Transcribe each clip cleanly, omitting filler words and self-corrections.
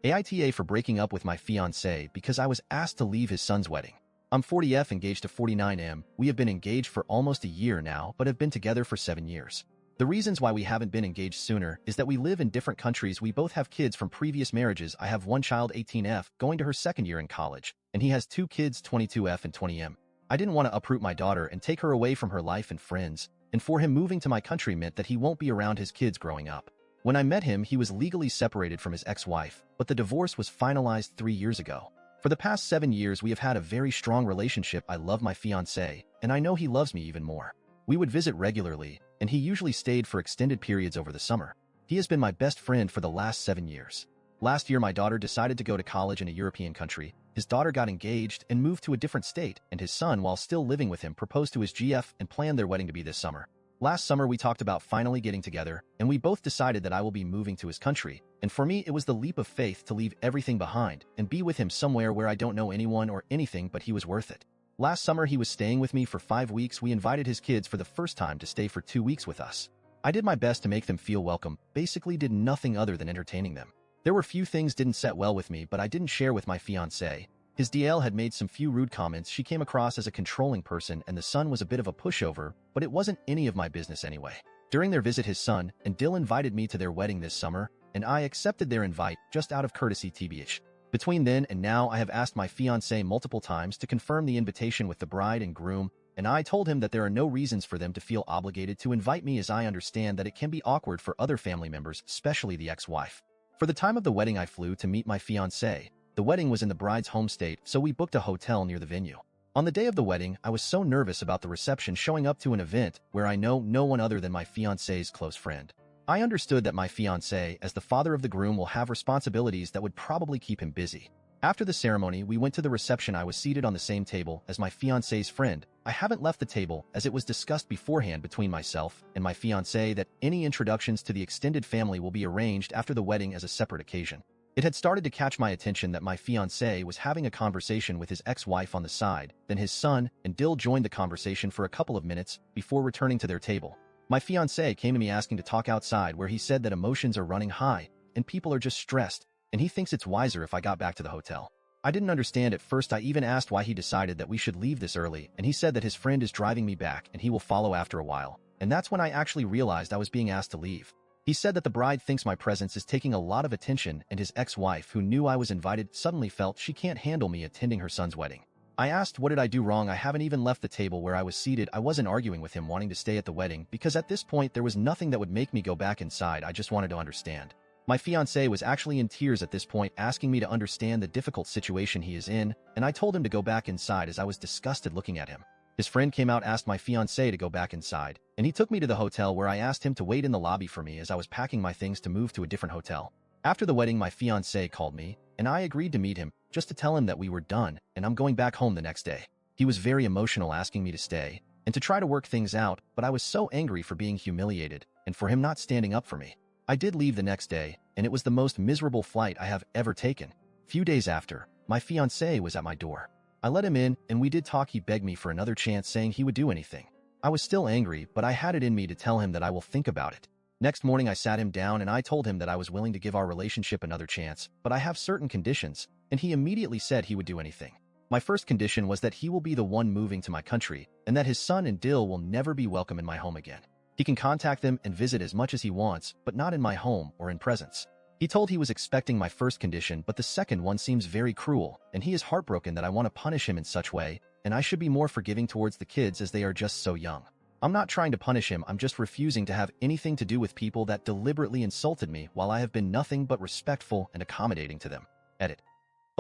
AITA for breaking up with my fiancé because I was asked to leave his son's wedding. I'm 40F engaged to 49M. We have been engaged for almost a year now, but have been together for 7 years. The reasons why we haven't been engaged sooner is that we live in different countries. We both have kids from previous marriages. I have one child, 18F, going to her second year in college, and he has 2 kids, 22F and 20M. I didn't want to uproot my daughter and take her away from her life and friends, and for him moving to my country meant that he won't be around his kids growing up. When I met him, he was legally separated from his ex-wife, but the divorce was finalized 3 years ago. For the past 7 years, we have had a very strong relationship. I love my fiancé, and I know he loves me even more. We would visit regularly, and he usually stayed for extended periods over the summer. He has been my best friend for the last 7 years. Last year, my daughter decided to go to college in a European country. His daughter got engaged and moved to a different state, and his son, while still living with him, proposed to his GF and planned their wedding to be this summer. Last summer, we talked about finally getting together, and we both decided that I will be moving to his country. And for me, it was the leap of faith to leave everything behind and be with him somewhere where I don't know anyone or anything, but he was worth it. Last summer, he was staying with me for 5 weeks. We invited his kids for the first time to stay for 2 weeks with us. I did my best to make them feel welcome, basically did nothing other than entertaining them. There were few things didn't set well with me, but I didn't share with my fiancé. His DL had made some few rude comments. She came across as a controlling person, and the son was a bit of a pushover, but it wasn't any of my business anyway. During their visit, his son and Dill invited me to their wedding this summer, and I accepted their invite just out of courtesy tbh. Between then and now, I have asked my fiancé multiple times to confirm the invitation with the bride and groom, and I told him that there are no reasons for them to feel obligated to invite me, as I understand that it can be awkward for other family members, especially the ex-wife. For the time of the wedding, I flew to meet my fiancé. The wedding was in the bride's home state, so we booked a hotel near the venue. On the day of the wedding, I was so nervous about the reception, showing up to an event where I know no one other than my fiancé's close friend. I understood that my fiancé, as the father of the groom, will have responsibilities that would probably keep him busy. After the ceremony, we went to the reception. I was seated on the same table as my fiancé's friend. I haven't left the table, as it was discussed beforehand between myself and my fiancé that any introductions to the extended family will be arranged after the wedding as a separate occasion. It had started to catch my attention that my fiancé was having a conversation with his ex-wife on the side. Then his son and Dill joined the conversation for a couple of minutes before returning to their table. My fiancé came to me asking to talk outside, where he said that emotions are running high and people are just stressed, and he thinks it's wiser if I got back to the hotel. I didn't understand at first. I even asked why he decided that we should leave this early, and he said that his friend is driving me back and he will follow after a while. And that's when I actually realized I was being asked to leave. He said that the bride thinks my presence is taking a lot of attention, and his ex-wife, who knew I was invited, suddenly felt she can't handle me attending her son's wedding. I asked, what did I do wrong? I haven't even left the table where I was seated. I wasn't arguing with him wanting to stay at the wedding, because at this point there was nothing that would make me go back inside. I just wanted to understand. My fiancé was actually in tears at this point, asking me to understand the difficult situation he is in, and I told him to go back inside as I was disgusted looking at him. His friend came out, asked my fiancé to go back inside, and he took me to the hotel, where I asked him to wait in the lobby for me as I was packing my things to move to a different hotel. After the wedding, my fiancé called me, and I agreed to meet him, just to tell him that we were done and I'm going back home the next day. He was very emotional, asking me to stay and to try to work things out, but I was so angry for being humiliated and for him not standing up for me. I did leave the next day, and it was the most miserable flight I have ever taken. Few days after, my fiancé was at my door. I let him in, and we did talk. He begged me for another chance, saying he would do anything. I was still angry, but I had it in me to tell him that I will think about it. Next morning, I sat him down and I told him that I was willing to give our relationship another chance, but I have certain conditions, and he immediately said he would do anything. My first condition was that he will be the one moving to my country, and that his son and Dill will never be welcome in my home again. He can contact them and visit as much as he wants, but not in my home or in presence. He told he was expecting my first condition, but the second one seems very cruel, and he is heartbroken that I want to punish him in such way, and I should be more forgiving towards the kids as they are just so young. I'm not trying to punish him, I'm just refusing to have anything to do with people that deliberately insulted me, while I have been nothing but respectful and accommodating to them. Edit.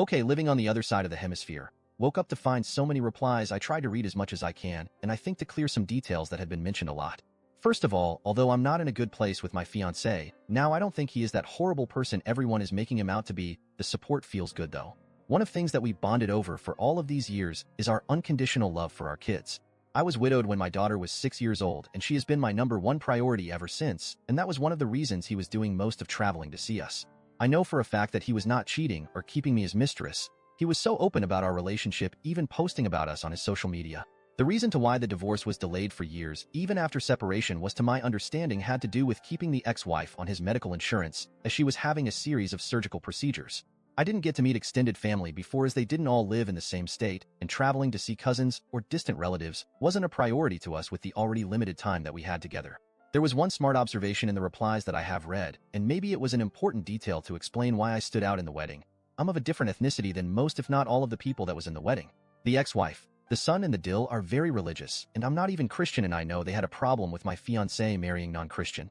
Okay, living on the other side of the hemisphere. Woke up to find so many replies. I tried to read as much as I can, and I think to clear some details that had been mentioned a lot. First of all, although I'm not in a good place with my fiancé, now I don't think he is that horrible person everyone is making him out to be. The support feels good though. One of things that we bonded over for all of these years is our unconditional love for our kids. I was widowed when my daughter was 6 years old, and she has been my #1 priority ever since, and that was one of the reasons he was doing most of traveling to see us. I know for a fact that he was not cheating or keeping me as mistress. He was so open about our relationship, even posting about us on his social media. The reason to why the divorce was delayed for years, even after separation, was to my understanding had to do with keeping the ex-wife on his medical insurance, as she was having a series of surgical procedures. I didn't get to meet extended family before, as they didn't all live in the same state, and traveling to see cousins or distant relatives wasn't a priority to us with the already limited time that we had together. There was one smart observation in the replies that I have read, and maybe it was an important detail to explain why I stood out in the wedding. I'm of a different ethnicity than most, if not all, of the people that was in the wedding. The ex-wife, the son, and the dill are very religious, and I'm not even Christian, and I know they had a problem with my fiancé marrying non-Christian.